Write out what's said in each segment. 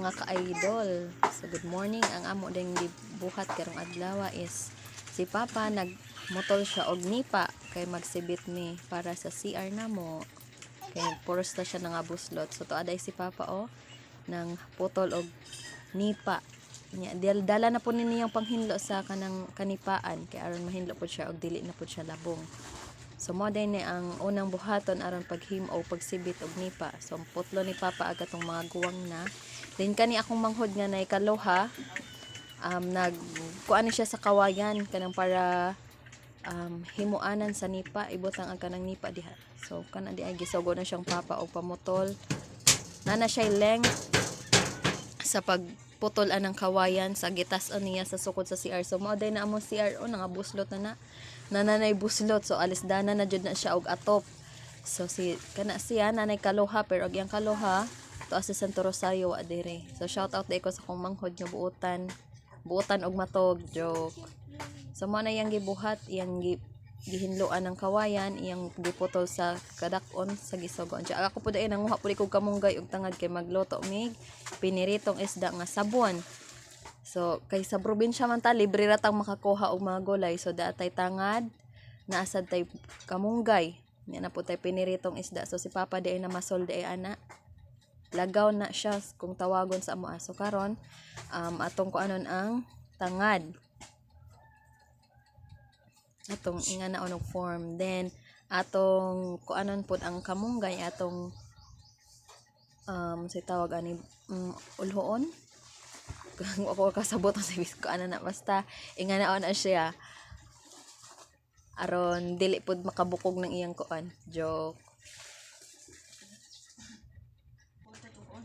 mga ka-idol. So good morning. Ang amo ding gibuhat karong adlaw is si Papa nagmotol siya og nipa kay magsibit ni para sa CR namo. Kay puros na siya nga buslot. So tuaday si Papa nang putol og nipa. Dala na po niyang panghinlo sa kanang kanipaan kay aron mahinlo po siya og dili na po siya labong. So mo din ni ang unang buhaton aron paghimo o pagsibit og nipa. So putlo ni Papa aga tong mga guwang na. Then kani akong manghod nga nay kaloha nagkuan siya sa kawayan kanang para himuanan sa nipa, ibutang ang kanang nipa diha. So kana di ay gisugo na siyang Papa og pamutol. Nana siya length sa pagputol anang kawayan sa gitas-on niya sa sukod sa CR. So mao day na amo CR nga buslot na nanay buslot. So alisdana na jud na siya og atop. So kana siya nanay kaloha pero og yang kaloha to sa Santo Rosario wa dire. So shout out day ko sa kong manghod nga buotan og matog, joke. So mo na yang gibuhat, yang gihinloan ng kawayan, iyang giputol sa kadakon sa gisugon. Diya ako pud ay nanguha pud ko kamunggay og tangad kay magluto mig piniritong isda nga sabon. So kay sa probinsya man ta libre ra tang makakuha og mga gulay. So daatay tangad, naasad tay kamunggay. Nya na pud tay piniritong isda. So si Papa di ay namasol di ay ana. Lagaw na siya kung tawagon sa amo. So karon atong kuanon ang tangad. Atong inga na onog form. Then atong kuanon pud ang kamunggay atong say tawag ani ulhoon. Kung ako kasabot ang service ko ana na basta inga na on siya aron dili pud makabukog ng iyang kuan, joke.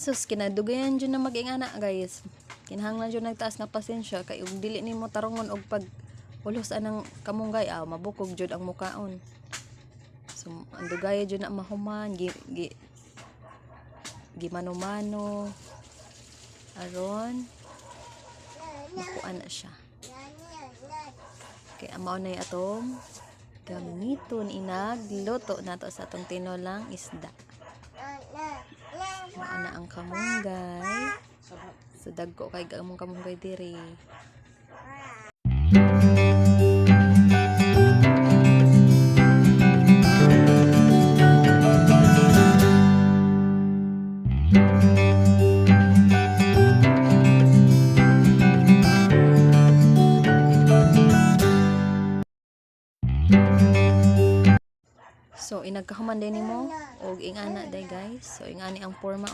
Sus kinadugayan jud na mag-ingana guys. Kinahanglan jud nagtaas nga pasensya kay ug dili nimo tarungon og pag ulos anang kamunggay mabukog jud ang mukaon. So andugaya jud na mahuman gimano-mano aron makuan na siya. Kay amaw na atong gamiton inagluto nato sa atong tinolang isda. Ana ang kamunggay. So dagko kay gamong kamunggay diri. So inagkahuman din nimo og ingana day guys. So ingani ang forma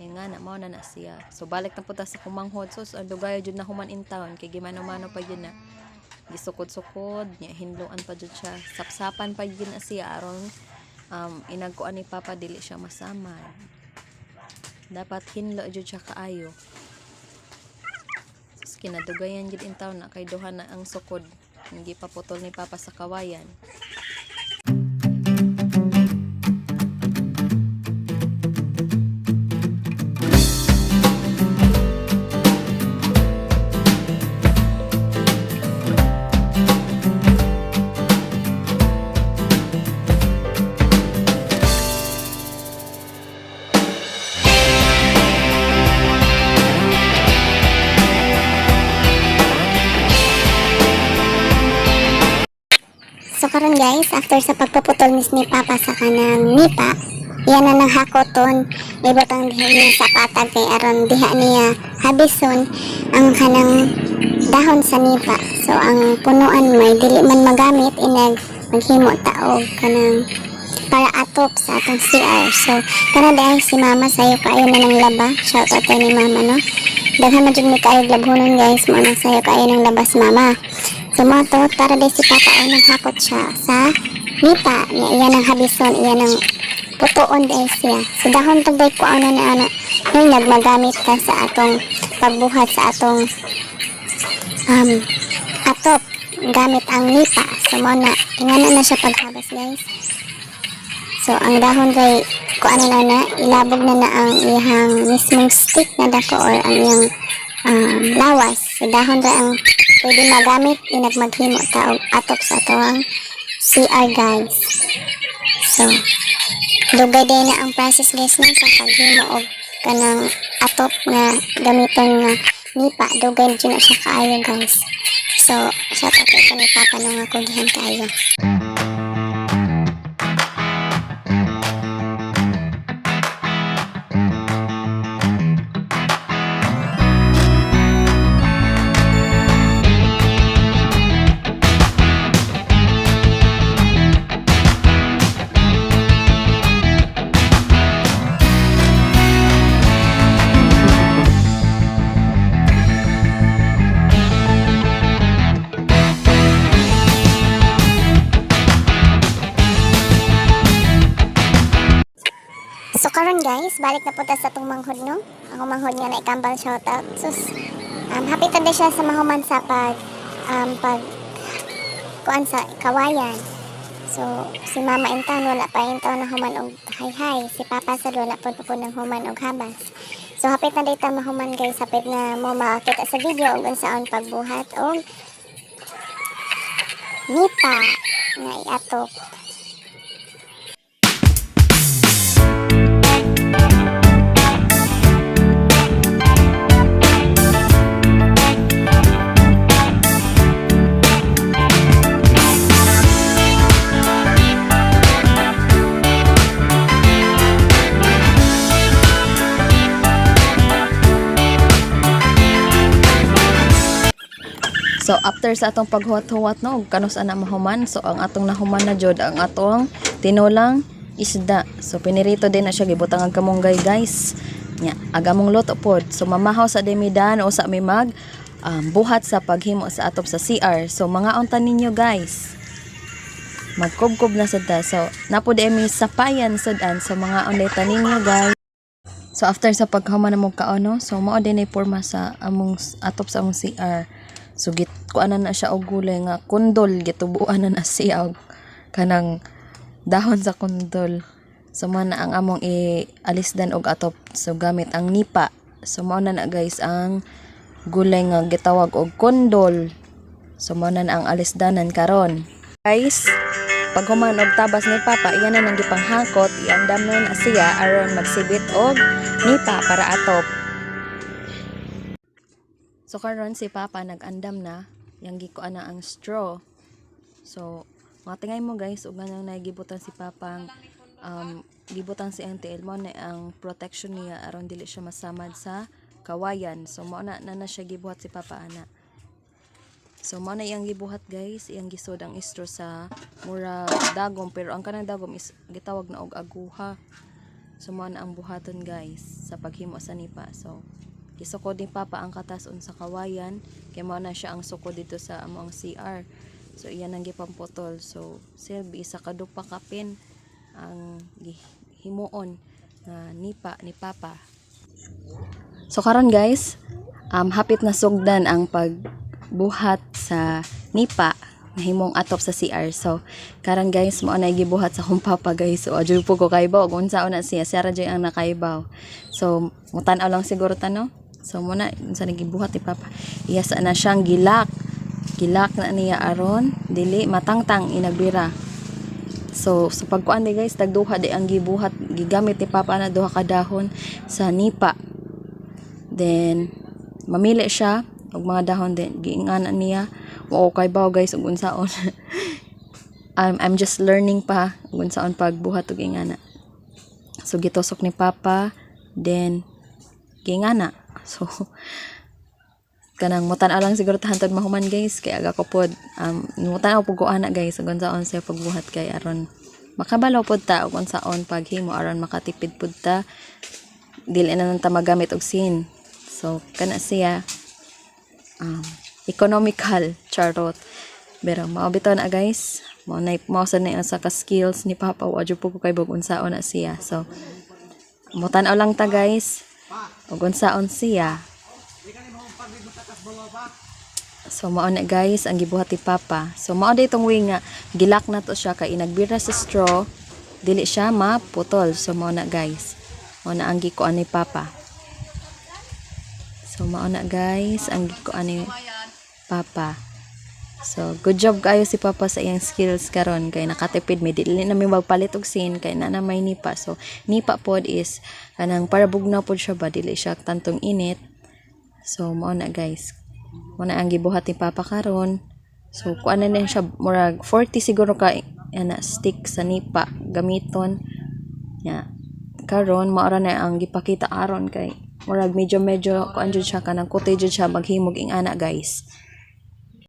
ingana mao na siya. So balik na puta sa kumanghod. So ang dugay jud na human in town kay gimano-mano pa jud na. Gisukod-sukod nya hinloan pa jud siya. Sapsapan pa jud na siya aron inagkuan ni Papa dili siya masamay. Dapat hinlo jud siya kaayo. So kinadugayan jud in town na kay duha na ang sukod. Hindi pa putol ni Papa sa kawayan. So karon guys, after sa pagpuputol ni Papa sa kanang nipa, iyan na nang hakoton, ibutang diha niya sa patag kay aron diha niya habison ang kanang dahon sa nipa. So ang punuan may dili man magamit inag maghimo taog kanang para atop sa atong CR. So kana dahil si Mama sayo kaayo na ng laba. Shout out kay ni Mama no. Daghan man jud mi kaayo labhonon guys, mo nang sayo kaayo ng labas Mama. So mo to para dahil si Papa nang hakot siya sa nipa niya, iyan ang habison, iyan ang putuon dahil siya. So dahon to dahil ko ano na ana yung nagmagamit ka sa atong pagbuhat sa atong atop gamit ang nipa. So mo na ingana na siya paghabas guys. So ang dahon kay ko ano na ilabog na ang iyang mismong stick na dako or ang iyang lawas. So dahon ra ang pwede magamit inagmaghimo ta og atop sa atong CR guys. So dugay din na ang process guys sa paghimo og kanang atop nga gamiton nga nipa dugay dyan na siya kaayo guys. So shout out kay ni Papa nung ako gihan kaayo. So karon guys, balik na punta sa itong manghod no. Ang manghod nga na ikambal shoutout. Sus, happy today siya sa mahuman sa kuan sa kawayan. So si Mama Intan wala pa intaw na human og hay. Si Papa sa wala po ng human og habas. So hapit na data mahuman guys, hapit na mo makita sa video og unsaon pagbuhat og nipa nga iatop. So after sa atong paghuwat-huwat no, kanus ana mahuman. So ang atong nahuman na jud ang atong tinulang isda. So pinirito din na siya gibutang ang kamunggay guys. Nya, agamong luto pod. So mamahaw sa demidan o sa mimag buhat sa paghimo sa atop sa CR. So mga unta ninyo guys. Magkubkob na sad ta. So napod emi sapayan sudan. So mga unta ninyo guys. So after sa paghuman na mo kaano, so mao din ay porma sa among atop sa among CR. So git kuanan na siya og gulay nga kundol, gitubuan na siya og kanang dahon sa kundol. So man ang among ialisdan og atop. So gamit ang nipa. So mao na guys ang gulay nga gitawag og kundol. So mao na ang alisdanan karon. Guys, pag human og tabas ni Papa, iyan na nang gipanghakot, iandam na siya aron magsibit og nipa para atop. So karon si Papa nag-andam na, yang gikuan na ang straw. So matingay mo guys, ug ganang nagibutan si Papang gibutan si Auntie Elmo na ang protection niya aron dili siya masamad sa kawayan. So mao na siya gibuhat si Papa ana. So mao na iyang gibuhat guys, iyang gisod ang straw sa mura dagom, pero ang kanang dagom is gitawag na og aguha. So mao na ang buhaton guys sa paghimo sa nipa. So gisukod ni Papa ang katason sa kawayan, kay mao na siya ang sukod dito sa among CR. So iyan ang gipamputol. So silbi sa kadupa kapin ang himuon nga nipa ni Papa. So karon guys, hapit na sugdan ang pagbuhat sa nipa na himong atop sa CR. So karon guys, mao na gibuhat sa akong Papa guys. So adyo po ko kaibaw kung unsaon na siya radyo ang nakaibaw. So mutan-aw lang siguro tano. So muna sa nagibuhat ni Papa, iyasa na siyang gilak na niya aron dili matangtang inagbira. So sa pagkuan ni guys, tagduha di ang gibuhat, gigamit ni Papa na duha ka dahon sa nipa. Then mamili siya og mga dahon din giingana niya. Wow, kay baw guys ug unsaon. I'm just learning pa ug unsaon pagbuhat og ingana. So gitusok ni Papa, then giingana. So kanang mutan-aw lang siguro tahantod mahuman guys, kay aga ko pod mutan-aw pud ko ana guys ug unsaon sa pagbuhat kay aron makabalaw pod ta ug unsaon paghimo aron makatipid pod ta dili na nang ta magamit og sin. So kana siya economical charot. Pero mao bitaw na guys, mao sad na sa ka skills ni Papa wa jud po ko kay bug unsaon na siya. So mutan-aw lang ta guys ug unsaon siya. So mao na guys ang gibuhat ni Papa. So mao day itong way nga gilak na to siya kay inagbira sa straw dili siya maputol. So mao na guys, mao na ang gikuan ni Papa. So mao na guys ang gikuan ni Papa. So, good job kayo si Papa sa iyang skills karon kay nakatipid mi dili na mi magpalit og sin kay na may nipa. So, nipa pod is kanang para bugnaw pod siya ba dili siya tantong init. So, mao na guys. Mao na ang gibuhat ni Papa karon. So, kuan na siya murag 40 siguro ka ana stick sa nipa gamiton. Ya. Karon mao ra na ang gipakita aron kay murag medyo kuan jud siya kanang kote jud siya maghimog ing ana guys.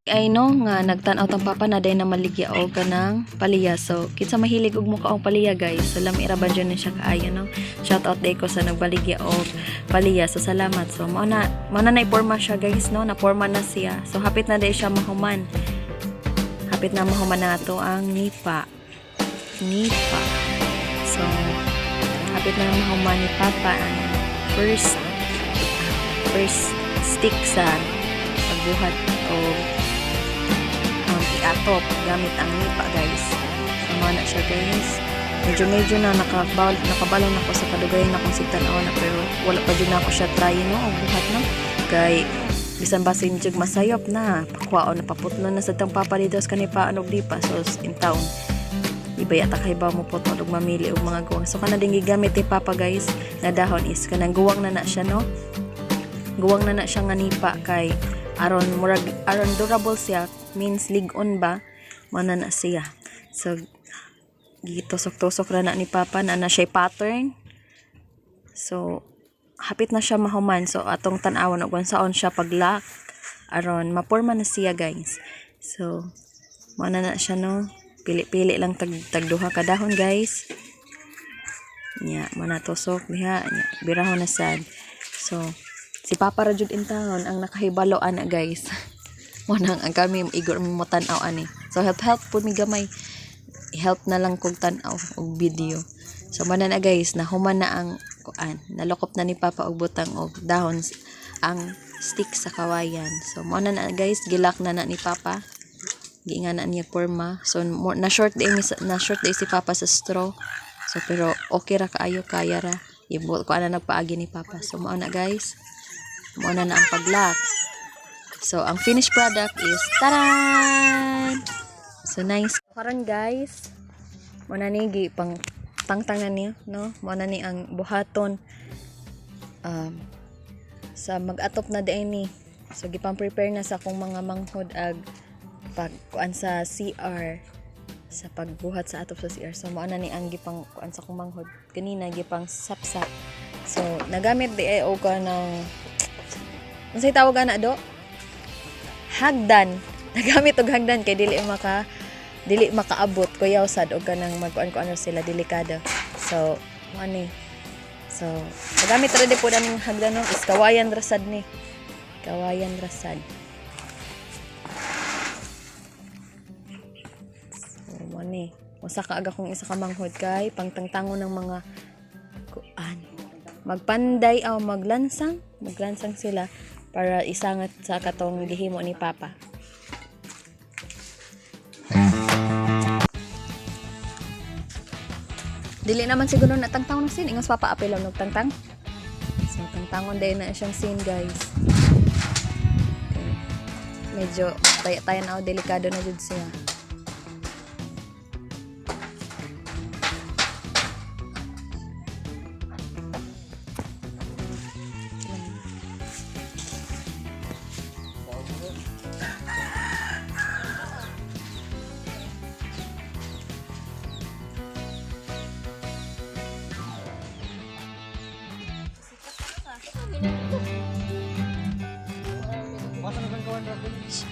I know nga nagtan-aw tang Papa na day na maligya og kanang palaya. So kinsa mahilig og muka og palaya guys. So lami ra ba dyan na siya kaayo no. Shout out day ko sa nagbaligya og palaya. So salamat. So mao na iporma siya guys no. Naporma na siya. So hapit na day siya mahuman. Hapit na mahuman na ato ang nipa. So hapit na mahuman ni Papa ang first stick sa pagbuhat o iatop gamit ang nipa guys. Sama na siya guys. Medyo na nakabalon ako sa kadugayan akong sigtanaw na pero wala pa dyan ako siya try no o buhat no. Kay bisan basin jug masayop na pakwaon na paputlo na sa tang Papa dito sa kanipa anog di pa so in town. Ibaya ta kay ba mo putol og mamili og mga guwang. So kana ding gigamit ni Papa guys na dahon is kanang guwang na siya no. Guwang na siya nga nipa kay aron durable siya means ligon ba mana na siya. So gitusok-tusok ra na ni Papa na siya pattern. So hapit na siya mahuman. So atong tan-awon og unsaon siya paglock aron maporma na siya guys. So mana na siya no. Pili-pili lang tagduha ka dahon guys. Nya mana tusok diha nya birahon na sad. So si Papa ra jud intahon ang nakahibalo ana guys. Mo nang ang kami igor mo tan-aw ani. So help pud mi gamay. I-help na lang kog tan-aw og video. So mana na guys, nahuman na ang kuan. Nalokop na ni Papa og butang og dahon ang stick sa kawayan. So mo na guys, gilak na ni Papa. Giinga na niya porma. So na short day si Papa sa straw. So pero okay ra kaayo kaya ra. Ibol ko ana nagpaagi ni Papa. So mo na guys. Mo na ang paglock. So ang finished product is taran. So nice. Karon guys, mo na ni pang tangtangan niyo, no? Mo na ni ang buhaton sa mag-atop na diay ni. So gipang prepare na sa akong mga manghod ag pagkuan sa CR sa pagbuhat sa atop sa CR. So mo na ni ang gipang kuan sa akong manghod. Kanina gipang sapsap. So nagamit di ay og kanang unsay tawag ana do? Hagdan. Nagamit og hagdan kay dili makaabot kuyaw sad og kanang magkuan sila delikado. So mo ani. So nagamit ra di pud aning hagdan no is kawayan rasad ni. Kawayan rasad. So mo ni. Usa ka aga kong isa ka manghod kay pangtangtangon ng mga kuan. Magpanday o maglansang sila para isangat sa katong gihimo ni Papa. Dili naman siguro na tangtang ng sin. Ingas Papa apel lang tangtang. So tangtangon din na siyang sin guys. Okay. Medyo tayo na delikado na jud siya.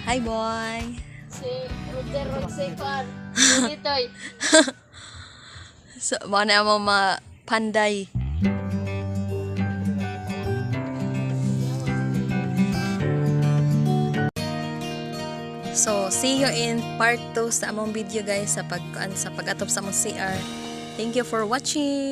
Hi boy. Si Roger Sepan. Ditoy. So mo na mo panday. So see you in part 2 sa among video guys sa pag-atop sa among CR. Thank you for watching.